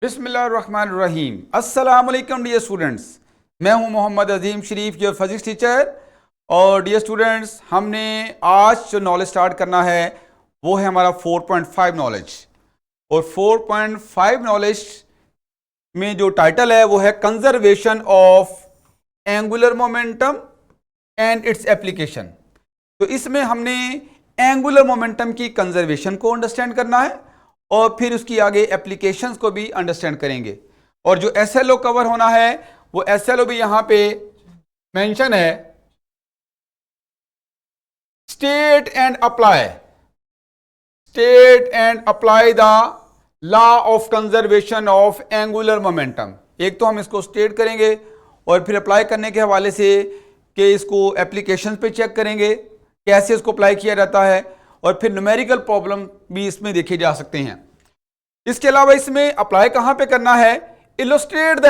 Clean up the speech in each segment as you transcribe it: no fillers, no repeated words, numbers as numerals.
बिस्मिल्लाहिर्रहमानिर्रहीम। अस्सलाम वालेकुम डियर स्टूडेंट्स, मैं हूं मोहम्मद अजीम शरीफ, योर फिजिक्स टीचर। और डियर स्टूडेंट्स, हमने आज जो नॉलेज स्टार्ट करना है वो है हमारा 4.5 नॉलेज। और 4.5 नॉलेज में जो टाइटल है वो है conservation of angular momentum and its application. तो इसमें हमने एंगुलर मोमेंटम की कंजर्वेशन को अंडरस्टैंड करना है और फिर उसकी आगे एप्लीकेशंस को भी अंडरस्टैंड करेंगे। और जो एसएलओ कवर होना है वो एसएलओ भी यहां पे मेंशन है, state and apply the law of conservation of angular momentum. एक तो हम इसको स्टेट करेंगे और फिर अप्लाई करने के हवाले से कि इसको एप्लीकेशन पे चेक करेंगे कैसे इसको अप्लाई किया जाता है, और फिर न्यूमेरिकल प्रॉब्लम भी इसमें देखे जा सकते हैं। इसके अलावा इसमें अप्लाई कहां पे करना है, illustrate the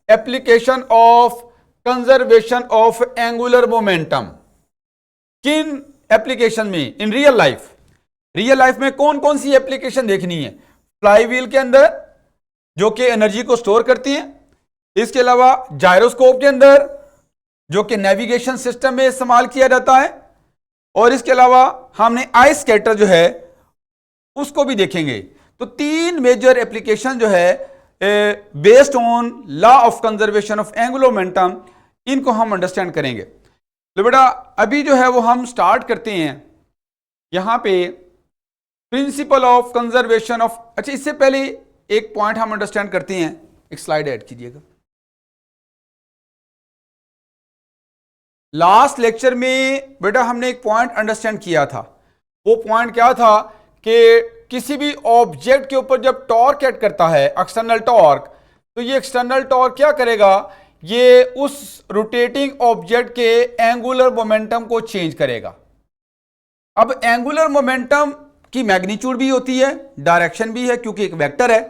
application of conservation of angular momentum. किन एप्लीकेशन में? इन रियल लाइफ में कौन कौन सी एप्लीकेशन देखनी है? फ्लाईव्हील के अंदर जो कि एनर्जी को स्टोर करती है, इसके अलावा जायरोस्कोप के अंदर जो कि नेविगेशन सिस्टम में इस्तेमाल किया जाता है, और इसके अलावा हमने आई स्कैटर जो है उसको भी देखेंगे। तो तीन मेजर एप्लीकेशन जो है based on law of conservation of angular momentum, इनको हम अंडरस्टैंड करेंगे। तो बेटा अभी जो है वो हम स्टार्ट करते हैं यहां पे प्रिंसिपल ऑफ कंजर्वेशन ऑफ। अच्छा, इससे पहले एक पॉइंट हम अंडरस्टैंड करते हैं, एक स्लाइड ऐड कीजिएगा। लास्ट लेक्चर में बेटा हमने एक पॉइंट अंडरस्टैंड किया था। वो पॉइंट क्या था कि किसी भी ऑब्जेक्ट के ऊपर जब टॉर्क एक्ट करता है, एक्सटर्नल टॉर्क, तो ये एक्सटर्नल टॉर्क क्या करेगा, ये उस रोटेटिंग ऑब्जेक्ट के एंगुलर मोमेंटम को चेंज करेगा। अब एंगुलर मोमेंटम की मैग्नीट्यूड भी होती है, डायरेक्शन भी है, क्योंकि एक वेक्टर है।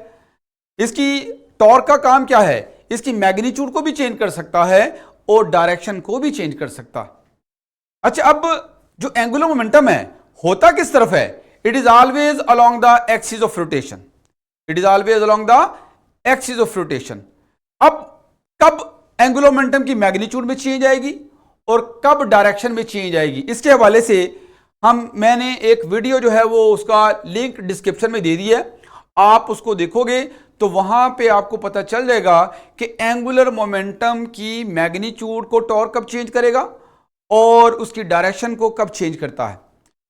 इसकी टॉर्क का काम क्या है, इसकी मैग्नीट्यूड को भी चेंज कर सकता है और डायरेक्शन को भी चेंज कर सकता है। अच्छा, अब जो एंगुलर मोमेंटम है होता किस तरफ है? It is always along the axis of rotation. अब कब एंगुलर मोमेंटम की मैग्नीट्यूड में चेंज आएगी और कब डायरेक्शन में चेंज आएगी, इसके हवाले से मैंने एक वीडियो जो है वो उसका लिंक डिस्क्रिप्शन में दे दिया है। आप उसको देखोगे तो वहां पे आपको पता चल जाएगा कि एंगुलर मोमेंटम की मैग्नीट्यूड को टॉर्क कब चेंज करेगा और उसकी डायरेक्शन को कब चेंज करता है।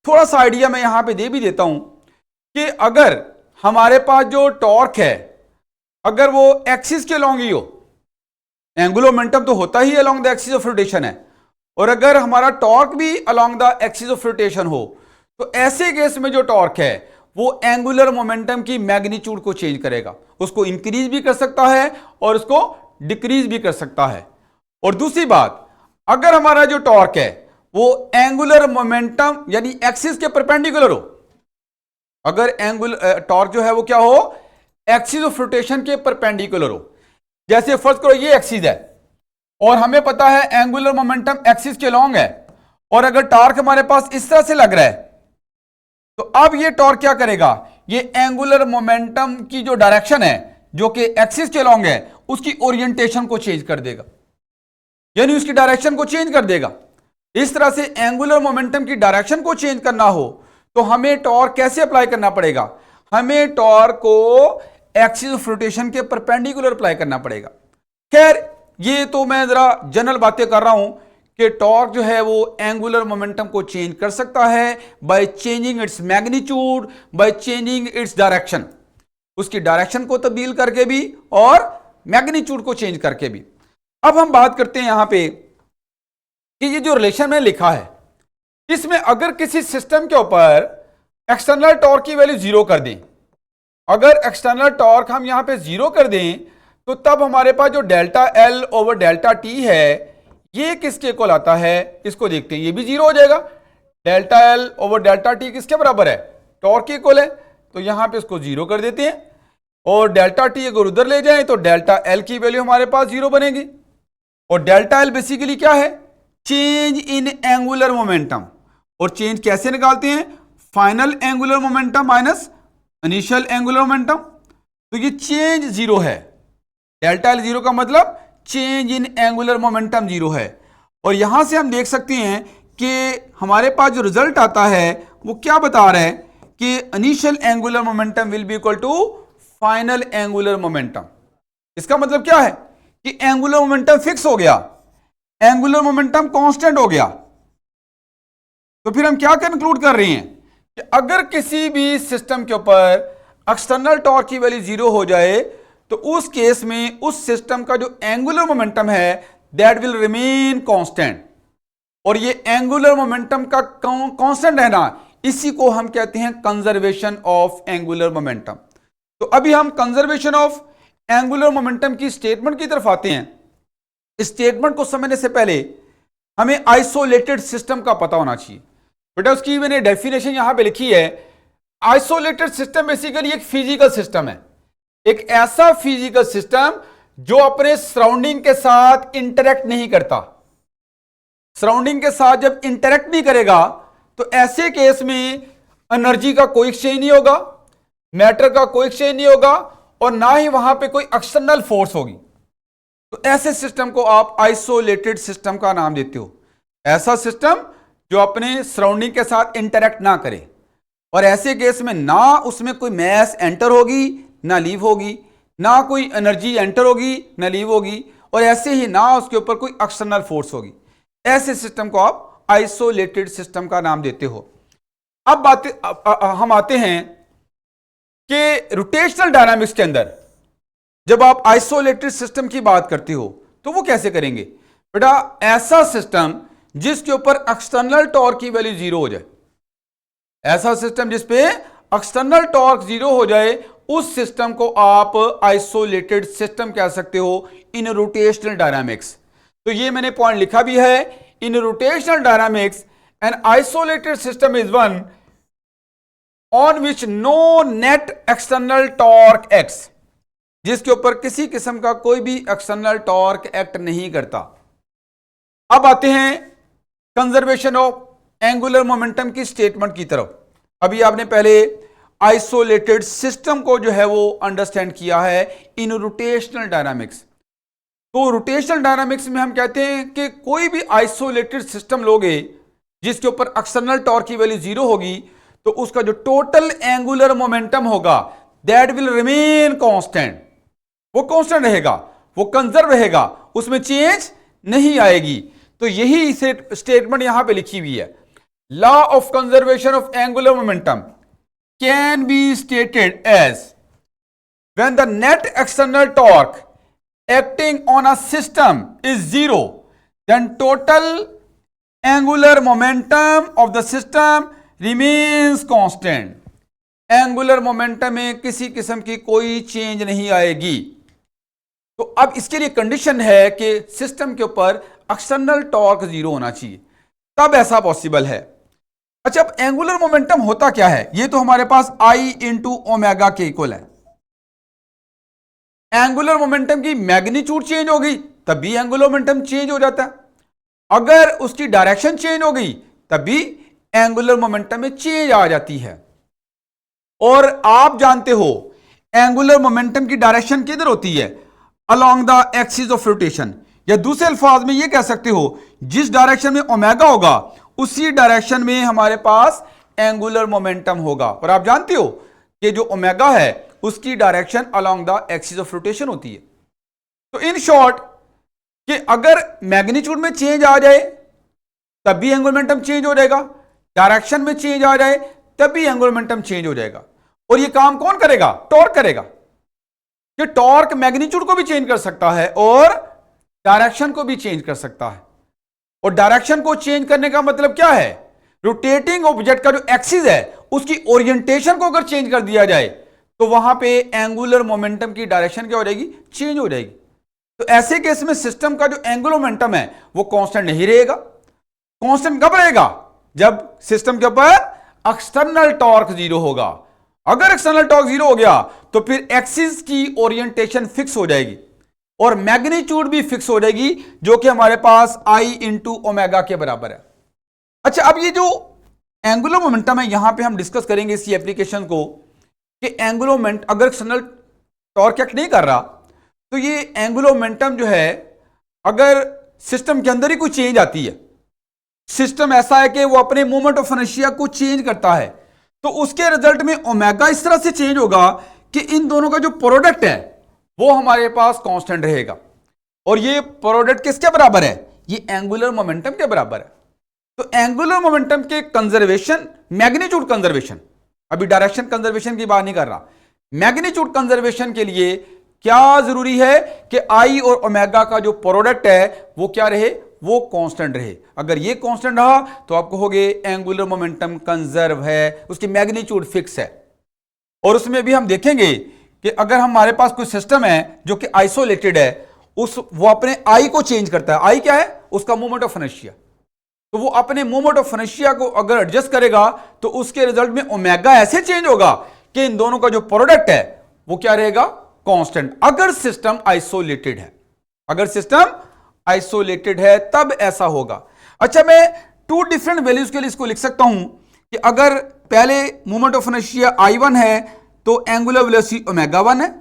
थोड़ा सा आइडिया मैं यहां पे दे भी देता हूं कि अगर हमारे पास जो टॉर्क है अगर वो एक्सिस के अलोंग ही हो, एंगुलर मोमेंटम तो होता ही along the axis of rotation है, और अगर हमारा टॉर्क भी along the axis of rotation हो, तो ऐसे केस में जो टॉर्क है वो एंगुलर मोमेंटम की मैग्नीट्यूड को चेंज करेगा। उसको इंक्रीज भी कर सकता है और उसको डिक्रीज भी कर सकता है। और दूसरी बात, अगर हमारा जो टॉर्क है वो एंगुलर मोमेंटम यानी एक्सिस के परपेंडिकुलर हो, अगर एंगुलर टॉर्क जो है वो क्या हो, एक्सिस ऑफ रोटेशन के परपेंडिकुलर हो। जैसे फर्स्ट करो ये एक्सिस है और हमें पता है एंगुलर मोमेंटम एक्सिस के लॉन्ग है, और अगर टॉर्क हमारे पास इस तरह से लग रहा है, तो अब ये टॉर्क क्या करेगा, ये एंगुलर मोमेंटम की जो डायरेक्शन है जो कि एक्सिस के लॉन्ग है उसकी ओरिएंटेशन को चेंज कर देगा, यानी उसकी डायरेक्शन को चेंज कर देगा। इस तरह से एंगुलर मोमेंटम की डायरेक्शन को चेंज करना हो तो हमें टॉर्क कैसे अप्लाई करना पड़ेगा, हमें टॉर्क को एक्सिस ऑफ रोटेशन के परपेंडिकुलर अप्लाई करना पड़ेगा। खैर ये तो मैं जरा जनरल बातें कर रहा हूं कि टॉर्क जो है वो एंगुलर मोमेंटम को चेंज कर सकता है by changing its magnitude, by changing its direction, उसकी डायरेक्शन को तब्दील करके भी और मैग्नीट्यूड को चेंज करके भी। अब हम बात करते हैं यहां पे कि ये जो रिलेशन में लिखा है, इसमें अगर किसी सिस्टम के ऊपर एक्सटर्नल टॉर्क की वैल्यू जीरो कर दें, अगर एक्सटर्नल टॉर्क हम यहां पे जीरो कर दें, तो तब हमारे पास जो delta L over delta T है ये किसके इक्वल आता है, इसको देखते हैं। ये भी जीरो हो जाएगा। Delta L over delta T किसके बराबर है, टॉर्क के इक्वल है, तो यहां पे इसको जीरो कर देते हैं। और डेल्टा टी अगर उधर ले जाएं तो डेल्टा एल की वैल्यू हमारे पास जीरो बनेगी। और डेल्टा एल बेसिकली क्या है, चेंज इन एंगुलर मोमेंटम। और चेंज कैसे निकालते हैं, final angular momentum minus initial angular momentum, तो ये चेंज जीरो है, डेल्टा एल जीरो का मतलब change in angular momentum zero है। और यहां से हम देख सकते हैं कि हमारे पास जो रिजल्ट आता है वो क्या बता रहा है कि initial angular momentum will be equal to final angular momentum. इसका मतलब क्या है कि एंगुलर मोमेंटम फिक्स हो गया, एंगुलर मोमेंटम कांस्टेंट हो गया। तो फिर हम क्या कंक्लूड कर रहे हैं कि अगर किसी भी सिस्टम के ऊपर एक्सटर्नल टॉर्क की वैल्यू जीरो हो जाए तो उस केस में उस सिस्टम का जो एंगुलर मोमेंटम है दैट विल रिमेन कांस्टेंट। और ये एंगुलर मोमेंटम का कांस्टेंट रहना, इसी को हम कहते हैं कंजर्वेशन ऑफ एंगुलर मोमेंटम। तो अभी हम कंजर्वेशन ऑफ एंगुलर मोमेंटम की स्टेटमेंट की तरफ आते हैं। इस स्टेटमेंट को समझने से पहले हमें आइसोलेटेड सिस्टम का पता होना चाहिए। बेटा उसकी मैंने डेफिनेशन यहां पे लिखी है। आइसोलेटेड सिस्टम बेसिकली एक फिजिकल सिस्टम है, एक ऐसा फिजिकल सिस्टम जो अपने सराउंडिंग के साथ इंटरेक्ट नहीं करता। सराउंडिंग के साथ जब इंटरेक्ट नहीं करेगा तो ऐसे केस में एनर्जी का कोई एक्सचेंज नहीं होगा, मैटर का कोई एक्सचेंज नहीं होगा और ना ही वहां पे कोई एक्सटर्नल फोर्स होगी। तो ऐसे सिस्टम को आप आइसोलेटेड सिस्टम का नाम देते हो। ऐसा सिस्टम जो अपने सराउंडिंग के साथ इंटरेक्ट ना करे और ऐसे केस में ना उसमें कोई मैस एंटर होगी ना लीव होगी, ना कोई एनर्जी एंटर होगी ना लीव होगी और ऐसे ही ना उसके ऊपर कोई एक्सटर्नल फोर्स होगी। ऐसे सिस्टम को आप आइसोलेटेड सिस्टम का नाम देते हो। अब हम आते हैं कि रोटेशनल डायनामिक्स के अंदर जब आप आइसोलेटेड सिस्टम की बात करते हो तो वो कैसे करेंगे। बेटा ऐसा सिस्टम जिसके ऊपर एक्सटर्नल टॉर्क की वैल्यू जीरो हो जाए, ऐसा सिस्टम जिसपे एक्सटर्नल टॉर्क जीरो हो जाए, उस सिस्टम को आप आइसोलेटेड सिस्टम कह सकते हो इन रोटेशनल डायनामिक्स। तो ये मैंने पॉइंट लिखा भी है। In rotational dynamics an isolated system is one on which no net external torque acts, जिसके ऊपर किसी किस्म का कोई भी एक्सटर्नल टॉर्क एक्ट नहीं करता। अब आते हैं कंजर्वेशन ऑफ एंगुलर मोमेंटम की स्टेटमेंट की तरफ। अभी आपने पहले आइसोलेटेड सिस्टम को जो है वो अंडरस्टैंड किया है इन रोटेशनल डायनामिक्स। तो रोटेशनल डायनामिक्स में हम कहते हैं कि कोई भी आइसोलेटेड सिस्टम लोगे जिसके ऊपर एक्सटर्नल टॉर्क की वैल्यू जीरो होगी तो उसका जो टोटल एंगुलर मोमेंटम होगा दैट विल रिमेन कांस्टेंट। वो कांस्टेंट रहेगा, वो कंजर्व रहेगा, उसमें चेंज नहीं आएगी। तो यही स्टेटमेंट यहां पे लिखी हुई है। Law of conservation of angular momentum can be stated as when the net external torque acting on a system is zero, then total angular momentum of the system remains constant. Angular momentum में किसी किस्म की कोई change नहीं आएगी। तो अब इसके लिए कंडीशन है कि सिस्टम के ऊपर एक्सटर्नल टॉर्क जीरो होना चाहिए, तब ऐसा पॉसिबल है। अच्छा, अब एंगुलर मोमेंटम होता क्या है, ये तो हमारे पास आई इंटू ओमेगा के इक्वल है। एंगुलर मोमेंटम की मैग्नीट्यूड चेंज हो गई तब भी एंगुलर मोमेंटम चेंज हो जाता है, अगर उसकी डायरेक्शन चेंज हो गई तब भी एंगुलर मोमेंटम में चेंज आ जाती है। और आप जानते हो एंगुलर मोमेंटम की डायरेक्शन किधर होती है, along the axis of rotation, या दूसरे अल्फाज में यह कह सकते हो जिस डायरेक्शन में ओमेगा होगा उसी डायरेक्शन में हमारे पास एंगुलर मोमेंटम होगा। और आप जानते हो कि जो ओमेगा है उसकी direction along the axis of rotation होती है। तो इन शॉर्ट कि अगर मैग्नीट्यूड में चेंज आ जाए तब भी एंगुलर मोमेंटम चेंज हो जाएगा, डायरेक्शन में चेंज आ जाए तब भी एंगुलर मोमेंटम चेंज हो जाएगा। और ये काम कौन करेगा, टॉर्क करेगा। कि टॉर्क मैग्नीट्यूड को भी चेंज कर सकता है और डायरेक्शन को भी चेंज कर सकता है। और डायरेक्शन को चेंज करने का मतलब क्या है, रोटेटिंग ऑब्जेक्ट का जो एक्सिस है उसकी ओरिएंटेशन को अगर चेंज कर दिया जाए तो वहां पे एंगुलर मोमेंटम की डायरेक्शन क्या हो जाएगी, चेंज हो जाएगी। तो ऐसे केस में सिस्टम का जो एंगुलर मोमेंटम है वो कांस्टेंट नहीं रहेगा। कांस्टेंट कब रहेगा, जब सिस्टम के ऊपर एक्सटर्नल टॉर्क जीरो होगा। अगर एक्सटर्नल टॉर्क जीरो हो गया तो फिर एक्सिस की ओरिएंटेशन फिक्स हो जाएगी और मैग्नीट्यूड भी फिक्स हो जाएगी, जो कि हमारे पास आई इंटू ओमेगा के बराबर है। अच्छा, अब ये जो एंगुलर मोमेंटम है यहां पे हम डिस्कस करेंगे इसी एप्लीकेशन को कि एंगुलर अगर एक्सटर्नल टॉर्क एक्ट नहीं कर रहा तो ये एंगुलर मोमेंटम जो है, अगर सिस्टम के अंदर ही कोई चेंज आती है, सिस्टम ऐसा है कि वो अपने मोमेंट ऑफ इनर्शिया को चेंज करता है, तो उसके रिजल्ट में ओमेगा इस तरह से चेंज होगा कि इन दोनों का जो प्रोडक्ट है वो हमारे पास कांस्टेंट रहेगा। और ये प्रोडक्ट किसके बराबर है? ये एंगुलर मोमेंटम के बराबर है। तो एंगुलर मोमेंटम के कंजर्वेशन, मैग्नीट्यूड कंजर्वेशन, अभी डायरेक्शन कंजर्वेशन की बात नहीं कर रहा, मैग्नीट्यूड कंजर्वेशन के लिए क्या जरूरी है कि आई और ओमेगा का जो प्रोडक्ट है वो क्या रहे? वो कांस्टेंट रहे। अगर ये कांस्टेंट रहा तो आप कहोगे एंगुलर मोमेंटम कंजर्व है, उसकी मैग्नीट्यूड फिक्स है। और उसमें भी हम देखेंगे कि अगर हमारे पास कोई सिस्टम है जो कि आइसोलेटेड है, वो अपने आई को चेंज करता है। आई क्या है? उसका मोमेंट ऑफ इनर्शिया। तो वो अपने मोमेंट ऑफ इनर्शिया को अगर एडजस्ट करेगा तो उसके रिजल्ट में ओमेगा ऐसे चेंज होगा कि इन दोनों का जो प्रोडक्ट है वो क्या रहेगा? कांस्टेंट। अगर सिस्टम आइसोलेटेड है, अगर सिस्टम आइसोलेटेड है तब ऐसा होगा। अच्छा, मैं टू डिफरेंट वैल्यूज के लिए इसको लिख सकता हूं कि अगर पहले मोमेंट ऑफ इनर्शिया I1 है तो एंगुलर वेलोसिटी ओमेगा 1 है,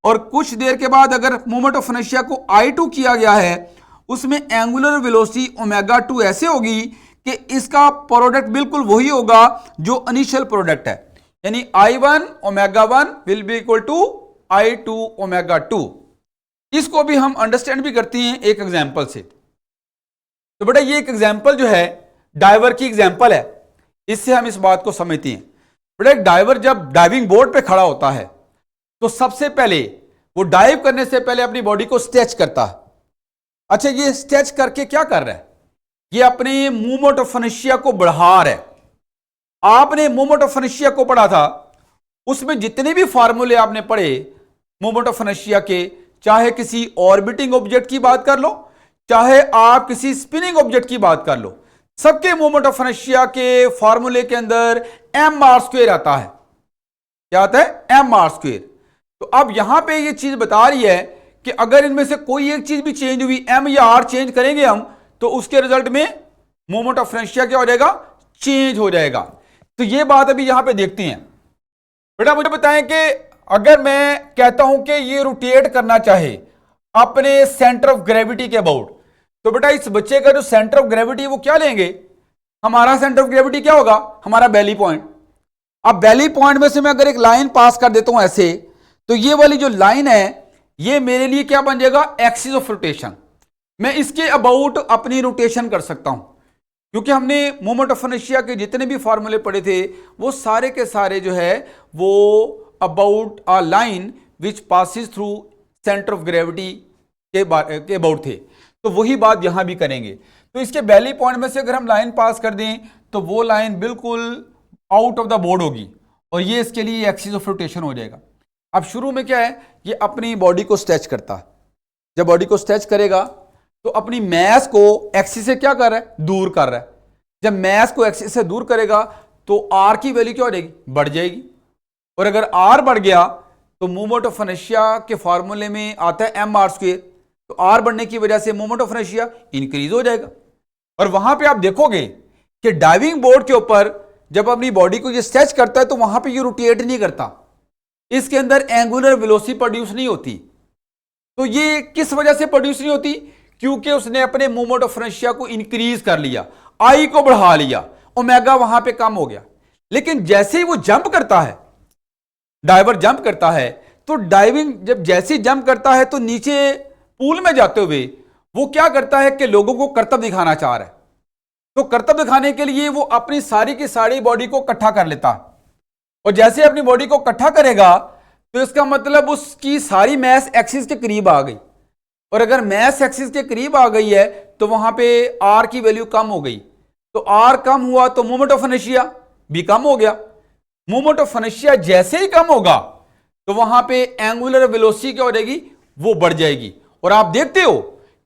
और कुछ देर के बाद अगर मोमेंट ऑफ इनर्शिया को I2 किया गया है, उसमें एंगुलर वेलोसिटी ओमेगा 2 ऐसे होगी कि इसका प्रोडक्ट बिल्कुल वही होगा जो इनिशियल प्रोडक्ट है, यानी I1 omega 1 will be equal to I2 omega 2। इसको भी हम अंडरस्टैंड भी करते हैं एक एग्जांपल से। तो बेटा ये एक एग्जांपल जो है डाइवर की एग्जांपल है, इससे हम इस बात को समझते हैं। बेटा एक डाइवर जब डाइविंग बोर्ड पे खड़ा होता है तो सबसे पहले वो डाइव करने से पहले अपनी बॉडी को स्ट्रेच करता है। अच्छा, ये स्ट्रेच करके क्या कर रहा है? ये अपने मूवमेंट ऑफ इनर्शिया को बढ़ा रहा है। आपने मूवमेंट ऑफ इनर्शिया को पढ़ा था, उसमें जितने भी फार्मूले आपने पढ़े मूवमेंट ऑफ इनर्शिया के, चाहे किसी ऑर्बिटिंग ऑब्जेक्ट की बात कर लो, चाहे आप किसी स्पिनिंग ऑब्जेक्ट की बात कर लो, सबके मोमेंट ऑफ इनर्शिया के फॉर्मूले के अंदर mr² आता है। क्या आता है? mr²। तो अब यहां पे ये चीज बता रही है कि अगर इनमें से कोई एक चीज भी चेंज हुई, m या r चेंज करेंगे हम, तो उसके रिजल्ट में मोमेंट ऑफ इनर्शिया क्या हो जाएगा? चेंज हो जाएगा। तो ये बात अभी यहां पे देखते हैं। बेटा मुझे बताएं कि अगर मैं कहता हूं कि ये रोटेट करना चाहे अपने सेंटर ऑफ ग्रेविटी के अबाउट, तो बेटा इस बच्चे का जो सेंटर ऑफ ग्रेविटी वो क्या लेंगे? हमारा सेंटर ऑफ ग्रेविटी क्या होगा? हमारा बेली पॉइंट। अब बेली पॉइंट में से मैं अगर एक लाइन पास कर देता हूं ऐसे, तो ये वाली जो लाइन है ये मेरे लिए क्या बन जाएगा? Axis of rotation. मैं इसके अबाउट अपनी रोटेशन कर सकता हूं, क्योंकि हमने मोमेंट ऑफ इनर्शिया के जितने भी फॉर्मूले पढ़े थे वो सारे के सारे जो है वो about a line which passes through centre of gravity के अबाउट थे। तो वही बात यहां भी करेंगे। तो इसके बेली पॉइंट में से अगर हम लाइन पास कर दें तो वो लाइन बिल्कुल आउट ऑफ द बोर्ड होगी और ये इसके लिए एक्सिस ऑफ रोटेशन हो जाएगा। अब शुरू में क्या है? ये अपनी बॉडी को स्ट्रेच करता है। जब बॉडी को स्ट्रेच करेगा तो अपनी मैस को एक्सिस से क्या कर रहा है? दूर कर रहा है। जब मैस को एक्सिस से दूर करेगा तो आर की वैल्यू क्या हो जाएगी? बढ़ जाएगी। और अगर आर बढ़ गया तो मोमेंट ऑफ इनर्शिया के फॉर्मूले में आता है mr², तो आर बढ़ने की वजह से मोमेंट ऑफ इनर्शिया इंक्रीज हो जाएगा। और वहां पे आप देखोगे कि डाइविंग बोर्ड के ऊपर जब अपनी बॉडी को ये स्ट्रेच करता है तो वहां पे ये रोटेट नहीं करता, इसके अंदर एंगुलर वेलोसिटी प्रोड्यूस नहीं होती। तो ये किस वजह से प्रोड्यूस नहीं होती? क्योंकि उसने अपने मोमेंट ऑफ इनर्शिया को इंक्रीज कर लिया, आई को बढ़ा लिया, ओमेगा वहां पे कम हो गया। लेकिन जैसे ही वो जंप करता है, डाइवर जंप करता है, तो डाइविंग जब जैसे जंप करता है तो नीचे पूल में जाते हुए वो क्या करता है कि लोगों को करतब दिखाना चाह रहा है। तो करतब दिखाने के लिए वो अपनी सारी की सारी बॉडी को इकट्ठा कर लेता है, और जैसे अपनी बॉडी को इकट्ठा करेगा तो इसका मतलब उसकी सारी मैस एक्सिस के करीब आ गई। और अगर मैस एक्सिस के करीब आ गई है तो वहां पे आर की वैल्यू कम हो गई। तो आर कम हुआ तो मोमेंट ऑफ इनर्शिया भी कम हो गया। मोमेंट ऑफ इनर्शिया जैसे ही कम होगा तो वहां पे एंगुलर वेलोसिटी क्या हो जाएगी? वो बढ़ जाएगी। और आप देखते हो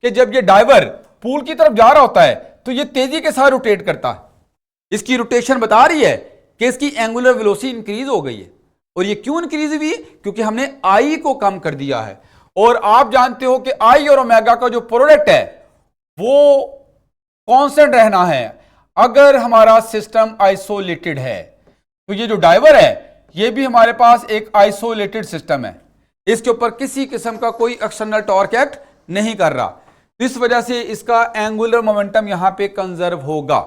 कि जब ये डाइवर पूल की तरफ जा रहा होता है तो ये तेजी के साथ रोटेट करता है। इसकी रोटेशन बता रही है कि इसकी एंगुलर वेलोसिटी इंक्रीज हो गई है। और ये क्यों इंक्रीज हुई है? क्योंकि हमने आई को कम कर दिया है। और आप जानते हो कि आई और ओमेगा का जो प्रोडक्ट है वो कांस्टेंट रहना है अगर हमारा सिस्टम आइसोलेटेड है। तो ये जो डाइवर है ये भी हमारे पास एक आइसोलेटेड सिस्टम है, इसके ऊपर किसी किस्म का कोई एक्सटर्नल टॉर्क एक्ट नहीं कर रहा, इस वजह से इसका एंगुलर मोमेंटम यहां पे कंजर्व होगा।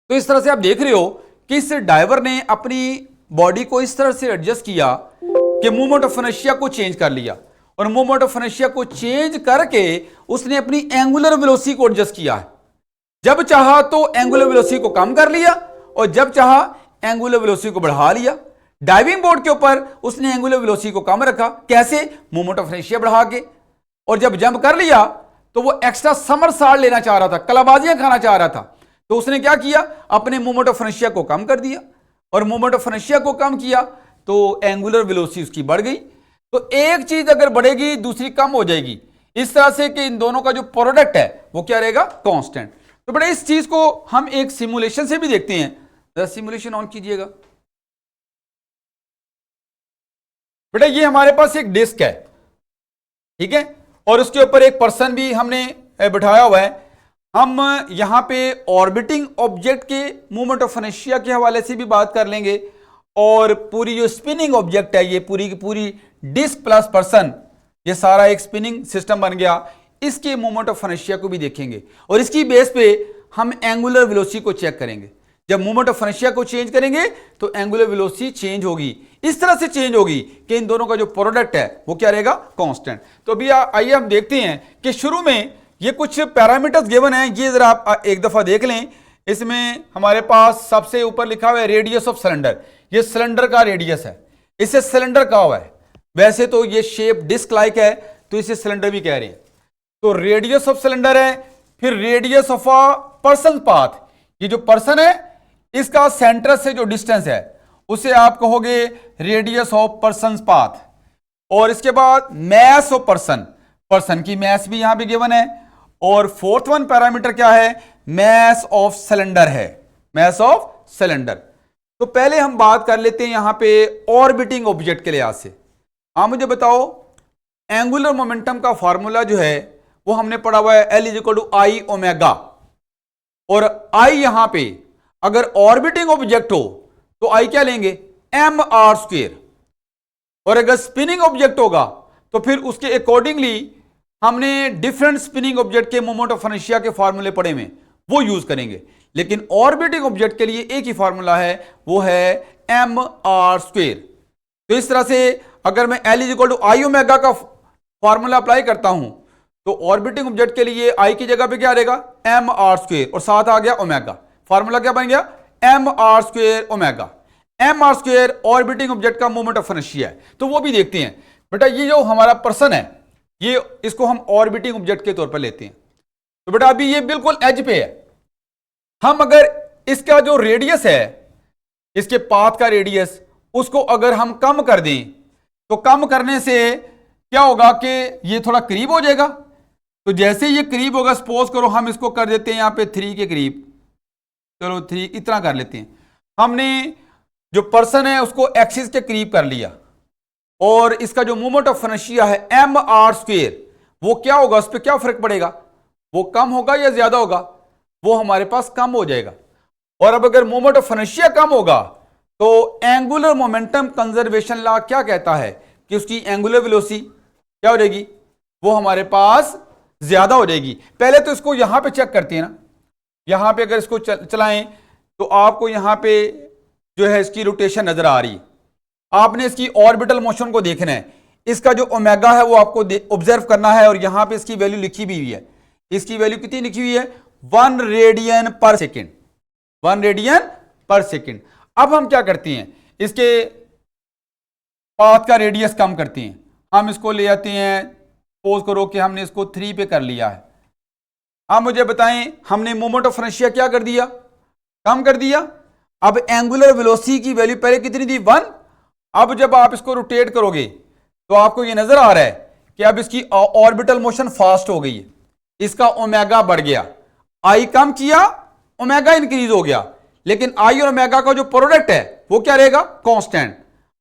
तो इस तरह से आप देख रहे हो कि इस डाइवर ने अपनी बॉडी को इस तरह से एडजस्ट किया कि मोमेंट ऑफ इनर्शिया को चेंज कर लिया, और मोमेंट ऑफ इनर्शिया को चेंज करके उसने अपनी एंगुलर वेलोसिटी को एडजस्ट किया है। जब चाहा तो एंगुलर वेलोसिटी को कम कर लिया और जब चाहा एंगुलर वेलोसिटी को बढ़ा लिया। डाइविंग बोर्ड के ऊपर उसने एंगुलर वेलोसिटी को कम रखा, कैसे? मोमेंट ऑफ इनर्शिया बढ़ा के। और जब जंप कर लिया तो वो एक्स्ट्रा समरसॉल्ट लेना चाह रहा था, कलाबाजियां खाना चाह रहा था, तो उसने क्या किया? अपने मोमेंट ऑफ इनर्शिया को कम कर दिया, और मोमेंट ऑफ इनर्शिया को कम किया तो एंगुलर वेलोसिटी उसकी बढ़ गई। तो एक चीज अगर बढ़ेगी दूसरी कम हो जाएगी, इस तरह से कि इन दोनों का जो प्रोडक्ट है वो क्या रहेगा? कांस्टेंट। तो बेटा इस चीज को हम एक सिमुलेशन से भी देखते हैं। जरा सिमुलेशन ऑन कीजिएगा। बेटा ये हमारे पास एक डिस्क है, ठीक है, और उसके ऊपर एक पर्सन भी हमने बिठाया हुआ है। हम यहां पे ऑर्बिटिंग ऑब्जेक्ट के मूवमेंट ऑफ इनर्शिया के हवाले से भी बात कर लेंगे, और पूरी जो स्पिनिंग ऑब्जेक्ट है, ये पूरी की पूरी डिस्क प्लस पर्सन, ये सारा एक स्पिनिंग सिस्टम बन गया, इसके मोमेंट ऑफ इनर्शिया को भी देखेंगे, और इसकी बेस पे हम एंगुलर वेलोसिटी को चेक करेंगे। जब मोमेंट ऑफ इनर्शिया को चेंज करेंगे तो एंगुलर वेलोसिटी चेंज होगी, इस तरह से चेंज होगी कि इन दोनों का जो प्रोडक्ट है वो क्या रहेगा? कांस्टेंट। तो अभी आइए हम देखते हैं कि शुरू में ये कुछ पैरामीटर्स गिवन हैं, ये जरा आप एक दफा देख लें। इसमें हमारे पास सबसे ऊपर लिखा हुआ है रेडियस ऑफ सिलेंडर, ये सिलेंडर का रेडियस है, इसे सिलेंडर कहा हुआ है। वैसे तो ये शेप डिस्क लाइक है तो इसे सिलेंडर भी कह रहे हैं। तो रेडियस ऑफ सिलेंडर है, फिर radius of a person path, ये जो पर्सन है इसका सेंटर से जो डिस्टेंस है उसे आप कहोगे रेडियस ऑफ पर्सन पाथ, और इसके बाद मैस ऑफ पर्सन, पर्सन की मैस भी यहां पे गिवन है, और फोर्थ वन पैरामीटर क्या है? मैस ऑफ सिलेंडर है, मैस ऑफ सिलेंडर। तो पहले हम बात कर लेते हैं यहां पे ऑर्बिटिंग ऑब्जेक्ट के लिहाज से। आप मुझे बताओ एंगुलर मोमेंटम का फॉर्मूला जो है वो हमने पढ़ा हुआ है L = I ओमेगा, और I यहां पे अगर ऑर्बिटिंग ऑब्जेक्ट हो तो I क्या लेंगे? mr², और अगर स्पिनिंग ऑब्जेक्ट होगा तो फिर उसके अकॉर्डिंगली हमने डिफरेंट स्पिनिंग ऑब्जेक्ट के मोमेंट ऑफ इनर्शिया के फॉर्मूले पढ़े में वो यूज करेंगे, लेकिन ऑर्बिटिंग ऑब्जेक्ट के लिए एक ही फॉर्मूला है, वो है mr²। तो इस तरह से अगर मैं L = I ओमेगा का फॉर्मूला अप्लाई करता हूं तो ऑर्बिटिंग ऑब्जेक्ट के लिए I की जगह पे क्या रहेगा? mr², और साथ आ गया ओमेगा। फॉर्मूला क्या बन गया? mr² omega. mr² orbiting object का मोमेंट ऑफ इनर्शिया है। तो वो भी देखते हैं। बेटा ये जो हमारा पर्सन है, ये इसको हम ऑर्बिटिंग ऑब्जेक्ट के तौर पर लेते हैं। तो बेटा अभी ये बिल्कुल एज पे है, हम अगर इसका जो रेडियस है, इसके पाथ का रेडियस, उसको अगर हम कम कर दें तो कम करने से क्या होगा कि ये थोड़ा करीब हो जाएगा। तो जैसे ये करीब होगा, सपोज करो हम इसको कर देते हैं यहां पे 3 के करीब, चलो 3 इतना कर लेते हैं। हमने जो पर्सन है उसको एक्सिस के करीब कर लिया, और इसका जो मोमेंट ऑफ इनर्शिया है mr², वो क्या होगा? उस पर क्या फर्क पड़ेगा? वो कम होगा या ज्यादा होगा? वो हमारे पास कम हो जाएगा। और अब अगर मोमेंट ऑफ इनर्शिया कम होगा तो एंगुलर मोमेंटम कंजर्वेशन लॉ क्या कहता है कि उसकी एंगुलर वेलोसिटी क्या हो जाएगी? वो हमारे पास ज्यादा हो जाएगी। पहले तो इसको यहां पे चेक करते हैं ना, यहां पे अगर इसको चलाएं तो आपको यहां पे जो है इसकी रोटेशन नजर आ रही है। आपने इसकी ऑर्बिटल मोशन को देखना है, इसका जो ओमेगा है वो आपको ऑब्जर्व करना है, और यहां पे इसकी वैल्यू लिखी भी हुई है। इसकी वैल्यू कितनी लिखी हुई है? 1 रेडियन पर सेकेंड, 1 रेडियन पर सेकेंड। अब हम क्या करते हैं? इसके पाथ का रेडियस कम करते हैं। हम इसको ले आते हैं, सपोज करो कि हमने इसको 3 पे कर लिया है। आप मुझे बताएं, हमने मोमेंट ऑफ इनर्शिया क्या कर दिया? कम कर दिया। अब एंगुलर वेलोसिटी की वैल्यू पहले कितनी थी? 1। अब जब आप इसको रोटेट करोगे तो आपको ये नजर आ रहा है कि अब इसकी ऑर्बिटल मोशन फास्ट हो गई है, इसका ओमेगा बढ़ गया। आई कम किया, ओमेगा इंक्रीज हो गया, लेकिन आई और ओमेगा का जो प्रोडक्ट है वो क्या रहेगा? कांस्टेंट।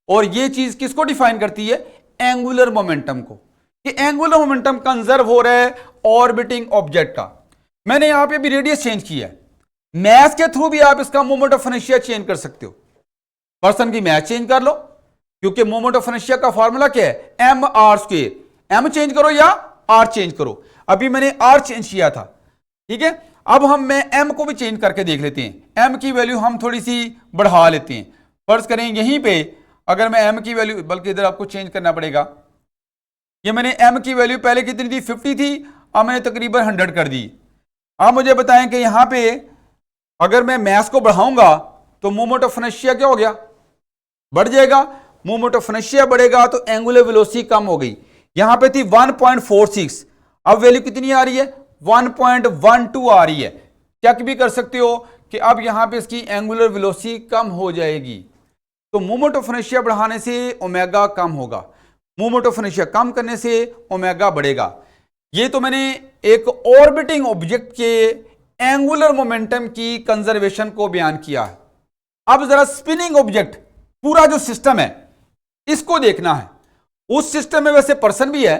और ये चीज किसको डिफाइन करती है? एंगुलर मोमेंटम को, कि एंगुलर मोमेंटम कंजर्व हो रहा है ऑर्बिटिंग ऑब्जेक्ट का। मैंने यहां पे भी रेडियस चेंज किया है, मैथ के थ्रू भी आप इसका मोमेंट ऑफ इनर्शिया चेंज कर सकते हो। पर्सन की मैच चेंज कर लो, क्योंकि मोमेंट ऑफ इनर्शिया का फॉर्मूला क्या है, M R square. M change करो या आर चेंज करो। अभी मैंने आर चेंज किया था, ठीक है। अब मैं एम को भी चेंज करके देख लेते हैं। एम की वैल्यू हम थोड़ी सी बढ़ा लेते हैं। फर्ज करें यहीं पे अगर मैं एम की वैल्यू, बल्कि इधर आपको चेंज करना पड़ेगा, ये मैंने एम की वैल्यू पहले कितनी थी, 50 थी, अब मैंने तकरीबन 100 कर दी। अब मुझे बताएं कि यहां पे अगर मैं मैस को बढ़ाऊंगा तो मोमेंट ऑफ इनर्शिया क्या हो गया, बढ़ जाएगा। मोमेंट ऑफ इनर्शिया बढ़ेगा तो एंगुलर वेलोसिटी कम हो गई। यहां पे थी 1.46, अब वैल्यू कितनी आ रही है, 1.12 आ रही है। चेक भी कर सकते हो कि अब यहां पे इसकी एंगुलर वेलोसिटी कम हो जाएगी। तो मोमेंट ऑफ इनर्शिया बढ़ाने से ओमेगा कम होगा, मोमेंट ऑफ इनर्शिया कम करने से ओमेगा बढ़ेगा। ये तो मैंने एक ऑर्बिटिंग ऑब्जेक्ट के एंगुलर मोमेंटम की कंजर्वेशन को बयान किया है। अब जरा स्पिनिंग ऑब्जेक्ट, पूरा जो सिस्टम है इसको देखना है। उस सिस्टम में वैसे पर्सन भी है,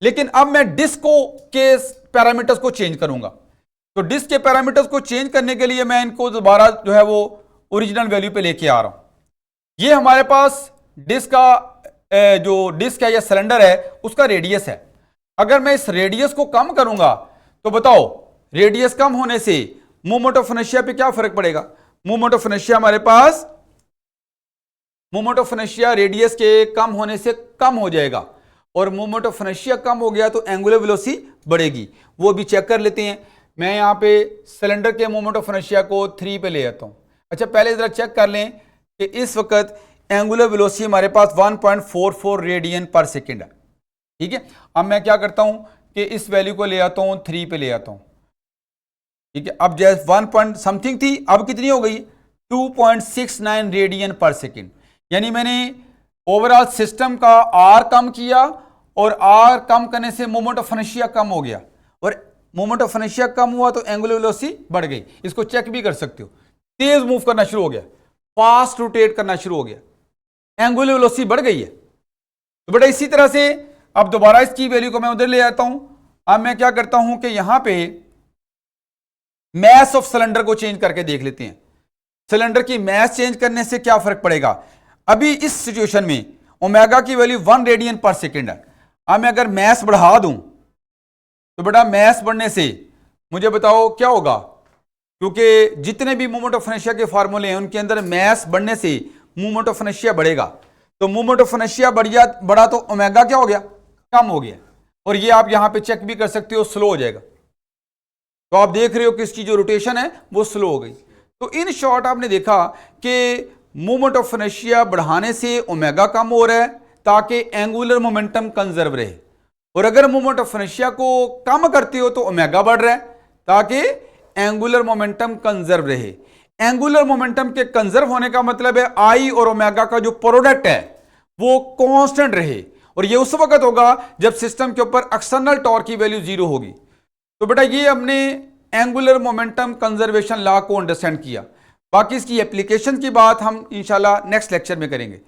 लेकिन अब मैं डिस्क के पैरामीटर्स को चेंज करूंगा। तो डिस्क के पैरामीटर्स को चेंज करने के लिए मैं इनको दोबारा जो है वो ओरिजिनल वैल्यू पे लेके आ रहा हूं। ये हमारे पास डिस्क का जो डिस्क है या सिलेंडर है उसका रेडियस है। अगर मैं इस रेडियस को कम करूंगा तो बताओ रेडियस कम होने से मोमेंट ऑफ इनर्शिया पे क्या फर्क पड़ेगा। मोमेंट ऑफ इनर्शिया हमारे पास, मोमेंट ऑफ इनर्शिया रेडियस के कम होने से कम हो जाएगा, और मोमेंट ऑफ इनर्शिया कम हो गया तो एंगुलर वेलोसिटी बढ़ेगी। वो भी चेक कर लेते हैं। मैं यहां पे सिलेंडर के मोमेंट ऑफ इनर्शिया को 3 पे ले आता हूं। अच्छा, पहले जरा चेक कर लें कि इस वक्त एंगुलर वेलोसिटी हमारे पास 1.44 रेडियन पर सेकेंड है, ठीक है। अब मैं क्या करता हूं कि इस वैल्यू को ले आता हूं, 3 पे ले आता हूं, ठीक है। अब जैसे 1 पॉइंट समथिंग थी, अब कितनी हो गई, 2.69 रेडियन पर सेकेंड। यानी मैंने ओवरऑल सिस्टम का आर कम किया, और आर कम करने से मोमेंट ऑफ इनर्शिया कम हो गया, और मोमेंट ऑफ इनर्शिया कम हुआ तो एंगुलर वेलोसिटी बढ़ गई। इसको चेक भी कर सकते हो। तेज मूव करना शुरू हो गया, फास्ट रोटेट करना शुरू हो गया, एंगुलर वेलोसिटी बढ़ गई है। तो बेटा इसी तरह से अब दोबारा इसकी वैल्यू को मैं उधर ले आता हूं। अब मैं क्या करता हूं कि यहां पे मैस ऑफ सिलेंडर को चेंज करके देख लेते हैं। सिलेंडर की मैस चेंज करने से क्या फर्क पड़ेगा। अभी इस सिचुएशन में ओमेगा की वैल्यू 1 रेडियन पर सेकेंड है। अब मैं अगर मैस बढ़ा दूं तो बेटा मैस बढ़ने से मुझे बताओ क्या होगा, क्योंकि जितने भी मोमेंट ऑफ इनर्शिया के फार्मूले हैं उनके अंदर मैस बढ़ने से मोमेंट ऑफ इनर्शिया बढ़ेगा। तो मोमेंट ऑफ इनर्शिया बढ़ा तो ओमेगा क्या हो गया, कम हो गया। और ये आप यहां पे चेक भी कर सकते हो, स्लो हो जाएगा। तो आप देख रहे हो कि इसकी जो रोटेशन है वो स्लो हो गई। तो इन शॉर्ट आपने देखा कि मोमेंट ऑफ इनर्शिया बढ़ाने से ओमेगा कम हो रहा है ताकि एंगुलर मोमेंटम कंजर्व रहे, और अगर मोमेंट ऑफ इनर्शिया को कम करते हो तो ओमेगा बढ़ रहा है ताकि एंगुलर मोमेंटम कंजर्व रहे। एंगुलर मोमेंटम के कंजर्व होने का मतलब है आई और ओमेगा का जो प्रोडक्ट है वो कांस्टेंट रहे, और ये उस वक्त होगा जब सिस्टम के ऊपर एक्सटर्नल टॉर्क की वैल्यू 0 होगी। तो बेटा ये हमने एंगुलर मोमेंटम कंजर्वेशन लॉ को अंडरस्टैंड किया। बाकी इसकी एप्लीकेशन की बात हम इंशाल्लाह नेक्स्ट लेक्चर में करेंगे।